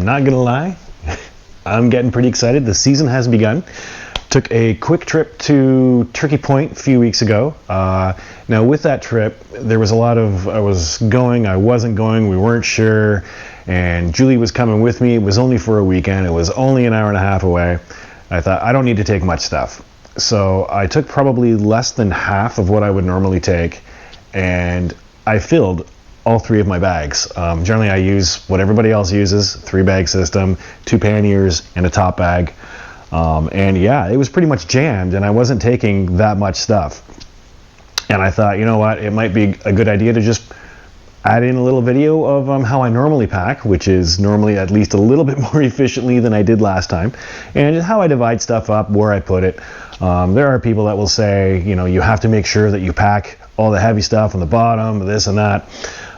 not gonna lie, I'm getting pretty excited. The season has begun. Took a quick trip to Turkey Point a few weeks ago. Now with that trip, there was a lot of, I was going, I wasn't going, we weren't sure, and Julie was coming with me. It was only for a weekend. It was only an hour and a half away. I thought, I don't need to take much stuff. So I took probably less than half of what I would normally take, and I filled all 3 of my bags. Generally I use what everybody else uses, 3-bag system, 2 panniers, and a top bag. And yeah, it was pretty much jammed, and I wasn't taking that much stuff. And I thought, you know what, it might be a good idea to just add in a little video of how I normally pack, which is normally at least a little bit more efficiently than I did last time, and just how I divide stuff up, where I put it. There are people that will say, you know, you have to make sure that you pack all the heavy stuff on the bottom, this and that.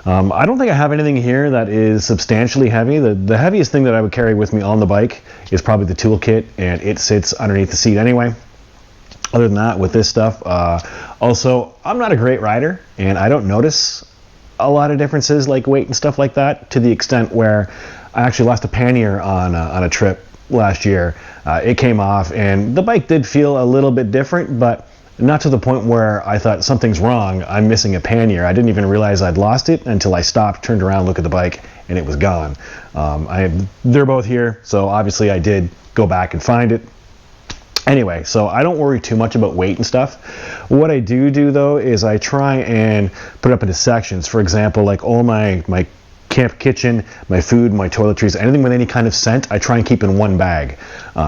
I don't think I have anything here that is substantially heavy. The heaviest thing that I would carry with me on the bike is probably the toolkit, and it sits underneath the seat anyway. Other than that, with this stuff, also, I'm not a great rider, and I don't notice a lot of differences like weight and stuff like that, to the extent where I actually lost a pannier on a trip last year. It came off, and the bike did feel a little bit different, but not to the point where I thought something's wrong, I'm missing a pannier. I didn't even realize I'd lost it until I stopped, turned around, looked at the bike, and it was gone. They're both here, so obviously I did go back and find it. Anyway, so I don't worry too much about weight and stuff. What I do though is I try and put up into sections. For example, like all my camp kitchen, my food, my toiletries, anything with any kind of scent, I try and keep in one bag.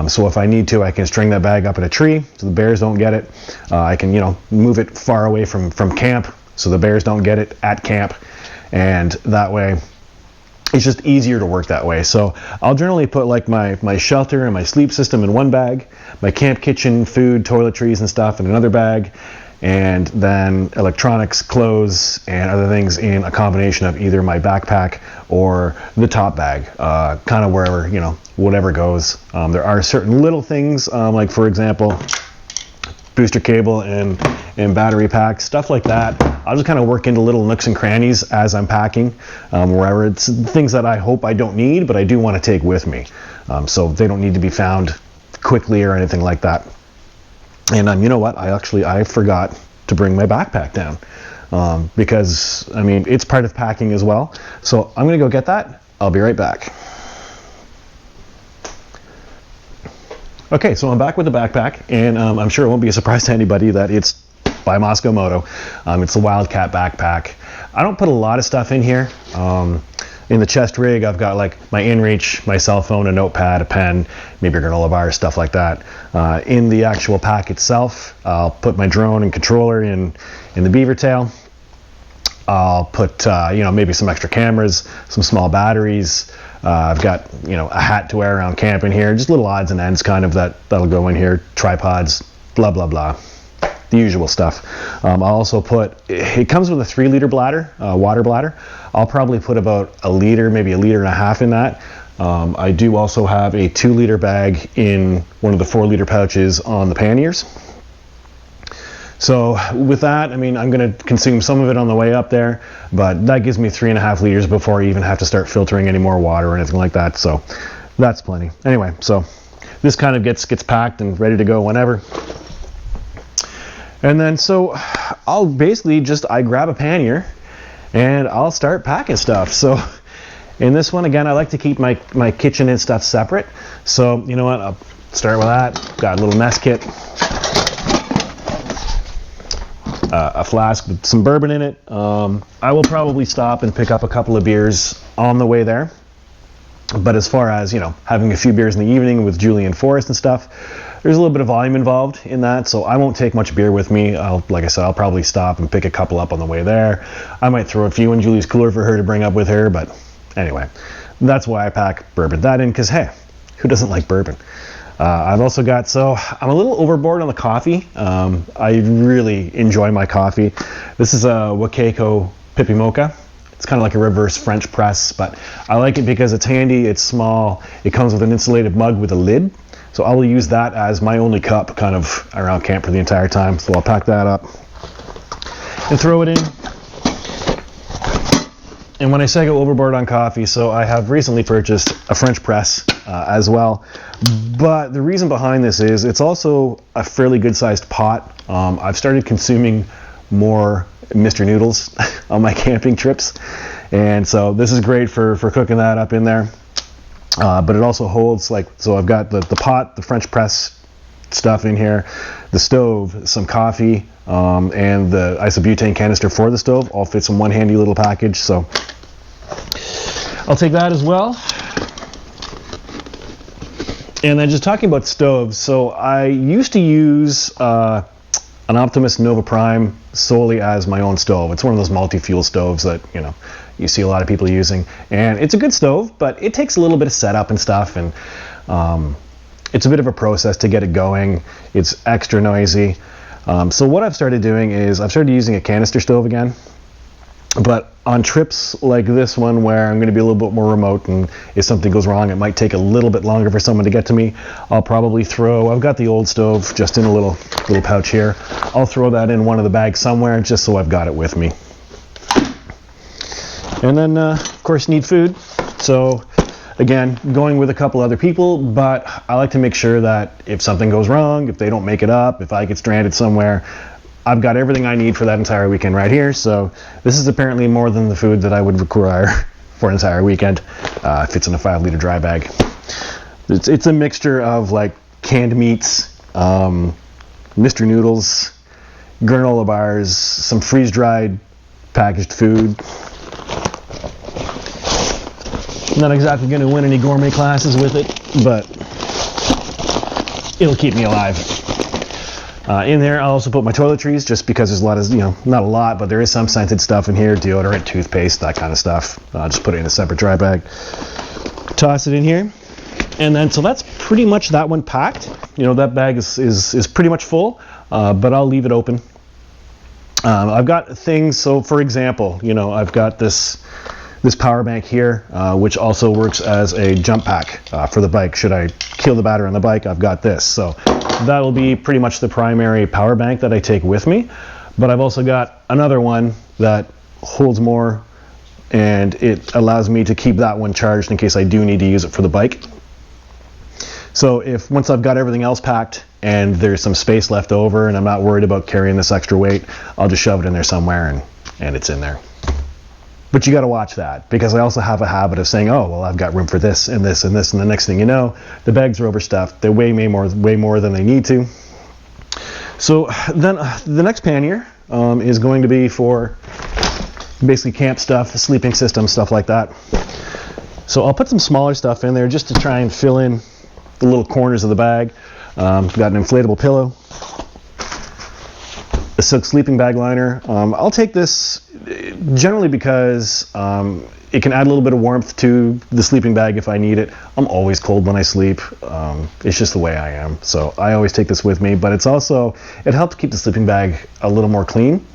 So if I need to, I can string that bag up in a tree so the bears don't get it. I can, you know, move it far away from camp so the bears don't get it at camp, and that way it's just easier to work that way. So I'll generally put like my shelter and my sleep system in one bag, my camp kitchen, food, toiletries and stuff in another bag, and then electronics, clothes, and other things in a combination of either my backpack or the top bag, kind of wherever, you know, whatever goes. There are certain little things, like for example, booster cable and battery pack, stuff like that. I'll just kind of work into little nooks and crannies as I'm packing, wherever. It's things that I hope I don't need, but I do want to take with me. So they don't need to be found quickly or anything like that. And you know what? I forgot to bring my backpack down, because I mean, it's part of packing as well. So I'm gonna go get that. I'll be right back. Okay, so I'm back with the backpack, and I'm sure it won't be a surprise to anybody that it's by Moscow Moto. It's the Wildcat backpack. I don't put a lot of stuff in here. In the chest rig, I've got like my InReach, my cell phone, a notepad, a pen, maybe a granola bar, stuff like that. In the actual pack itself, I'll put my drone and controller in the beaver tail. I'll put you know, maybe some extra cameras, some small batteries. I've got, you know, a hat to wear around camp in here, just little odds and ends kind of that'll go in here, tripods, blah blah blah, the usual stuff. I'll also put, it comes with a 3-liter bladder, water bladder. I'll probably put about a liter, maybe a liter and a half in that. I do also have a 2-liter bag in one of the 4-liter pouches on the panniers. So with that, I mean, I'm going to consume some of it on the way up there, but that gives me 3.5 liters before I even have to start filtering any more water or anything like that. So that's plenty. Anyway, so this kind of gets packed and ready to go whenever. And then so I'll basically I grab a pannier and I'll start packing stuff. So in this one, again, I like to keep my kitchen and stuff separate. So you know what, I'll start with that. Got a little mess kit. A flask with some bourbon in it. I will probably stop and pick up a couple of beers on the way there. But as far as, you know, having a few beers in the evening with Julie and Forrest and stuff, there's a little bit of volume involved in that, so I won't take much beer with me. Like I said, I'll probably stop and pick a couple up on the way there. I might throw a few in Julie's cooler for her to bring up with her, but anyway, that's why I pack bourbon. That in, because hey, who doesn't like bourbon? I've also got, so I'm a little overboard on the coffee. I really enjoy my coffee. This is a Wakeko Pippy Mocha. It's kind of like a reverse French press, but I like it because it's handy, it's small, it comes with an insulated mug with a lid. So I will use that as my only cup kind of around camp for the entire time. So I'll pack that up and throw it in. And when I say go overboard on coffee, so I have recently purchased a French press as well. But the reason behind this is it's also a fairly good sized pot. I've started consuming more Mr. Noodles on my camping trips. And so this is great for cooking that up in there. But it also holds, like, so I've got the pot, the French press stuff in here, the stove, some coffee, and the isobutane canister for the stove all fits in one handy little package. So I'll take that as well. And then just talking about stoves, so I used to use an Optimus Nova Prime solely as my own stove. It's one of those multi-fuel stoves that, you know, you see a lot of people using. And it's a good stove, but it takes a little bit of setup and stuff, and it's a bit of a process to get it going. It's extra noisy. So what I've started doing is I've started using a canister stove again. But on trips like this one, where I'm going to be a little bit more remote, and if something goes wrong, it might take a little bit longer for someone to get to me, I'll probably I've got the old stove just in a little pouch here. I'll throw that in one of the bags somewhere just so I've got it with me. And then, of course, need food. So again, going with a couple other people, but I like to make sure that if something goes wrong, if they don't make it up, if I get stranded somewhere, I've got everything I need for that entire weekend right here. So this is apparently more than the food that I would require for an entire weekend. Fits in a 5-liter dry bag. It's a mixture of like canned meats, Mr. Noodles, granola bars, some freeze-dried packaged food. I'm not exactly going to win any gourmet classes with it, but it'll keep me alive. In there, I'll also put my toiletries, just because there's a lot of, not a lot, but there is some scented stuff in here, deodorant, toothpaste, that kind of stuff. I'll just put it in a separate dry bag. Toss it in here. And then, so that's pretty much that one packed. That bag is pretty much full, but I'll leave it open. I've got things, so for example, I've got this power bank here, which also works as a jump pack for the bike. Should I kill the battery on the bike, I've got this. So that'll be pretty much the primary power bank that I take with me. But I've also got another one that holds more, and it allows me to keep that one charged in case I do need to use it for the bike. So once I've got everything else packed and there's some space left over and I'm not worried about carrying this extra weight, I'll just shove it in there somewhere and it's in there. But you got to watch that, because I also have a habit of saying, oh, well, I've got room for this and this and this, and the next thing you know, the bags are overstuffed. They weigh way more than they need to. So then the next pannier is going to be for basically camp stuff, sleeping system, stuff like that. So I'll put some smaller stuff in there just to try and fill in the little corners of the bag. Got an inflatable pillow, a silk sleeping bag liner. I'll take this generally because it can add a little bit of warmth to the sleeping bag if I need it. I'm always cold when I sleep. It's just the way I am. So I always take this with me, but it helps keep the sleeping bag a little more clean.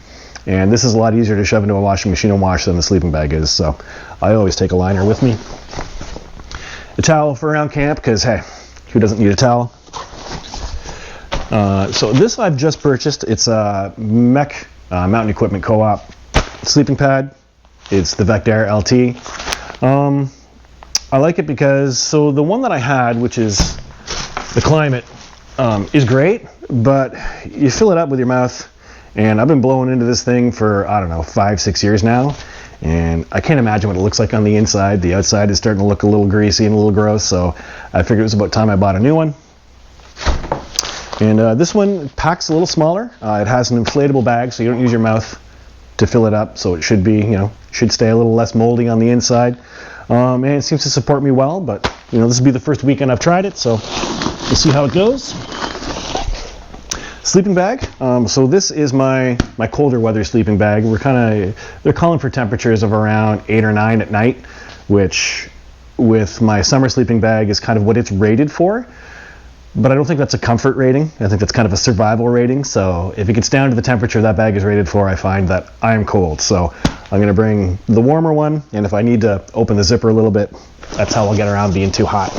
And this is a lot easier to shove into a washing machine and wash than the sleeping bag is. So I always take a liner with me. A towel for around camp, because hey, who doesn't need a towel? So this I've just purchased. It's a Mech Mountain Equipment Co-op sleeping pad. It's the Vectair LT. I like it because, so the one that I had, which is the Climate, is great, but you fill it up with your mouth, and I've been blowing into this thing for, 5-6 years now, and I can't imagine what it looks like on the inside. The outside is starting to look a little greasy and a little gross, so I figured it was about time I bought a new one. And this one packs a little smaller. It has an inflatable bag, so you don't use your mouth to fill it up, so it should be, should stay a little less moldy on the inside. And it seems to support me well, but, this will be the first weekend I've tried it, so we'll see how it goes. Sleeping bag. So this is my colder weather sleeping bag. They're calling for temperatures of around 8 or 9 at night, which with my summer sleeping bag is kind of what it's rated for. But I don't think that's a comfort rating. I think that's kind of a survival rating. So if it gets down to the temperature that bag is rated for, I find that I am cold. So I'm going to bring the warmer one, and if I need to open the zipper a little bit, that's how I'll get around being too hot.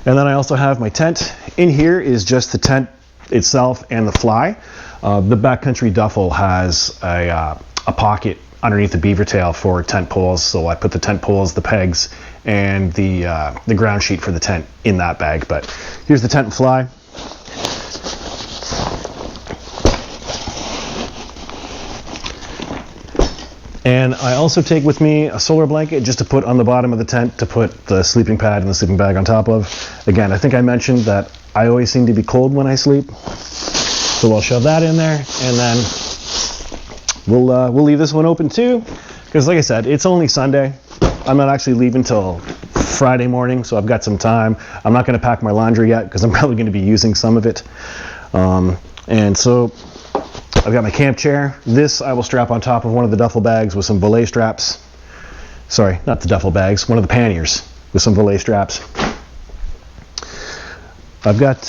And then I also have my tent. In here is just the tent itself and the fly. The backcountry duffel has a a pocket underneath the beaver tail for tent poles. So I put the tent poles, the pegs, and the ground sheet for the tent in that bag. But here's the tent and fly. And I also take with me a solar blanket just to put on the bottom of the tent to put the sleeping pad and the sleeping bag on top of. Again, I think I mentioned that I always seem to be cold when I sleep. So I'll shove that in there, and then we'll leave this one open too, because like I said, it's only Sunday. I'm not actually leaving till Friday morning, so I've got some time. I'm not going to pack my laundry yet because I'm probably going to be using some of it. And so I've got my camp chair. This I will strap on top of one of the duffel bags with some belay straps. Sorry, not the duffel bags, one of the panniers with some belay straps. I've got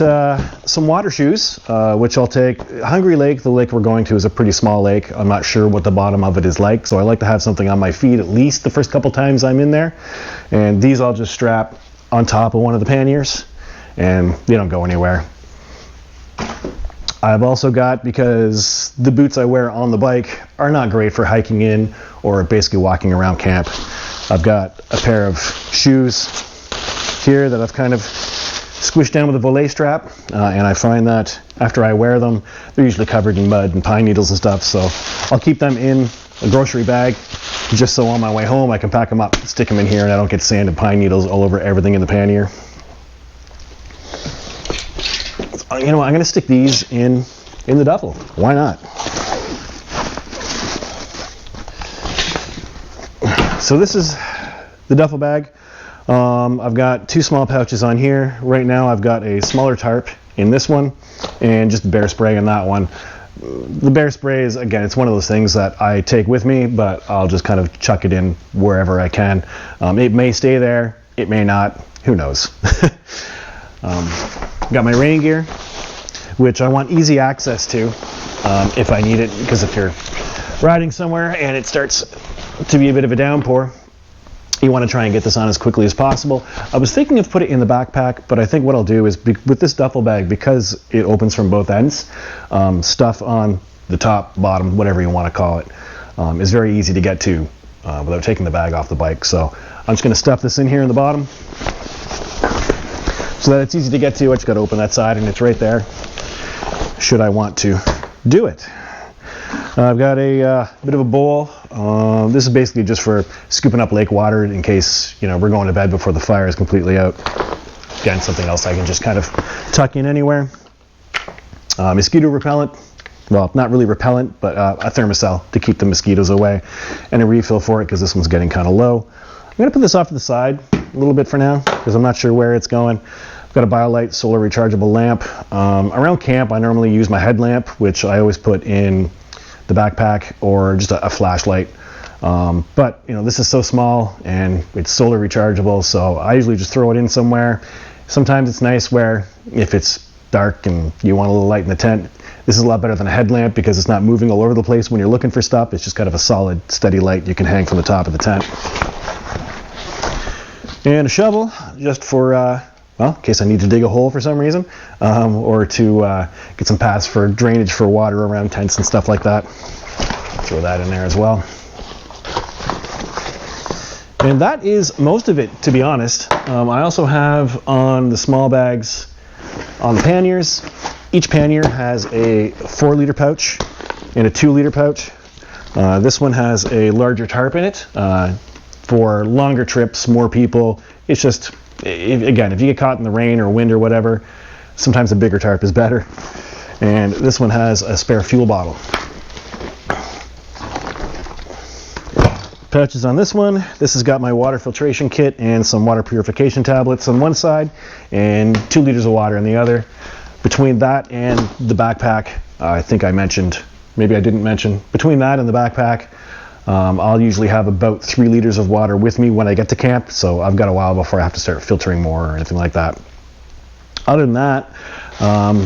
some water shoes, which I'll take. Hungry Lake, the lake we're going to, is a pretty small lake. I'm not sure what the bottom of it is like, so I like to have something on my feet at least the first couple times I'm in there. And these I'll just strap on top of one of the panniers, and they don't go anywhere. I've also got, because the boots I wear on the bike are not great for hiking in or basically walking around camp, I've got a pair of shoes here that I've kind of squished down with a belay strap, and I find that after I wear them, they're usually covered in mud and pine needles and stuff, so I'll keep them in a grocery bag just so on my way home I can pack them up, stick them in here, and I don't get sand and pine needles all over everything in the pannier. You know what, I'm going to stick these in the duffel. Why not? So this is the duffel bag. I've got two small pouches on here. Right now I've got a smaller tarp in this one and just bear spray in that one. The bear spray is, again, it's one of those things that I take with me, but I'll just kind of chuck it in wherever I can. It may stay there, it may not, who knows. Got my rain gear, which I want easy access to if I need it, because if you're riding somewhere and it starts to be a bit of a downpour, you want to try and get this on as quickly as possible. I was thinking of putting it in the backpack, but I think what I'll do is, with this duffel bag, because it opens from both ends, stuff on the top, bottom, whatever you want to call it, is very easy to get to without taking the bag off the bike. So I'm just going to stuff this in here in the bottom so that it's easy to get to. I just got to open that side and it's right there should I want to do it. I've got a bit of a bowl. This is basically just for scooping up lake water in case, we're going to bed before the fire is completely out. Again, something else I can just kind of tuck in anywhere. Mosquito repellent. Well, not really repellent, but a thermocell to keep the mosquitoes away, and a refill for it because this one's getting kind of low. I'm going to put this off to the side a little bit for now because I'm not sure where it's going. I've got a BioLite solar rechargeable lamp. Around camp, I normally use my headlamp, which I always put in the backpack, or just a flashlight. But this is so small and it's solar rechargeable, so I usually just throw it in somewhere. Sometimes it's nice where if it's dark and you want a little light in the tent, this is a lot better than a headlamp because it's not moving all over the place when you're looking for stuff. It's just kind of a solid, steady light you can hang from the top of the tent. And a shovel, just for, in case I need to dig a hole for some reason, or to get some paths for drainage for water around tents and stuff like that. Throw that in there as well. And that is most of it, to be honest. I also have on the small bags on the panniers. Each pannier has a 4-liter pouch and a 2-liter pouch. This one has a larger tarp in it for longer trips, more people. It's just, again, if you get caught in the rain or wind or whatever, sometimes a bigger tarp is better. And this one has a spare fuel bottle. Pouches on this one. This has got my water filtration kit and some water purification tablets on one side and 2 liters of water on the other. Between that and the backpack, I think I mentioned, maybe I didn't mention, between that and the backpack, I'll usually have about 3 liters of water with me when I get to camp, so I've got a while before I have to start filtering more or anything like that. Other than that,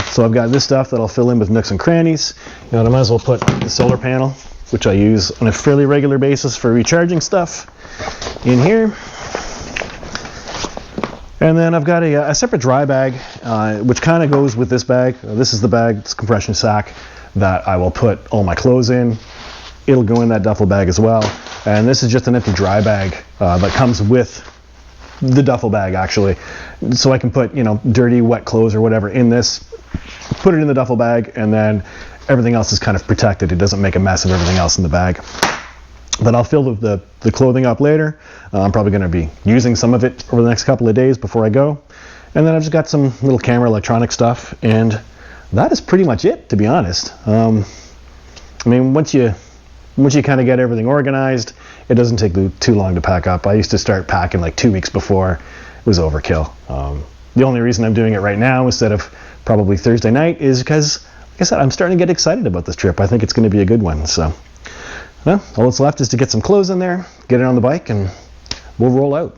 so I've got this stuff that I'll fill in with nooks and crannies. I might as well put the solar panel, which I use on a fairly regular basis for recharging stuff, in here. And then I've got a separate dry bag, which kind of goes with this bag. This is the bag, it's a compression sack that I will put all my clothes in. it'll go in that duffel bag as well. And this is just an empty dry bag that comes with the duffel bag, actually. So I can put, dirty, wet clothes or whatever in this, put it in the duffel bag, and then everything else is kind of protected. It doesn't make a mess of everything else in the bag. But I'll fill the clothing up later. I'm probably going to be using some of it over the next couple of days before I go. And then I've just got some little camera electronic stuff, and that is pretty much it, to be honest. Once you kind of get everything organized, it doesn't take too long to pack up. I used to start packing like 2 weeks before. It was overkill. The only reason I'm doing it right now instead of probably Thursday night is because, like I said, I'm starting to get excited about this trip. I think it's going to be a good one. So, well, all that's left is to get some clothes in there, get it on the bike, and we'll roll out.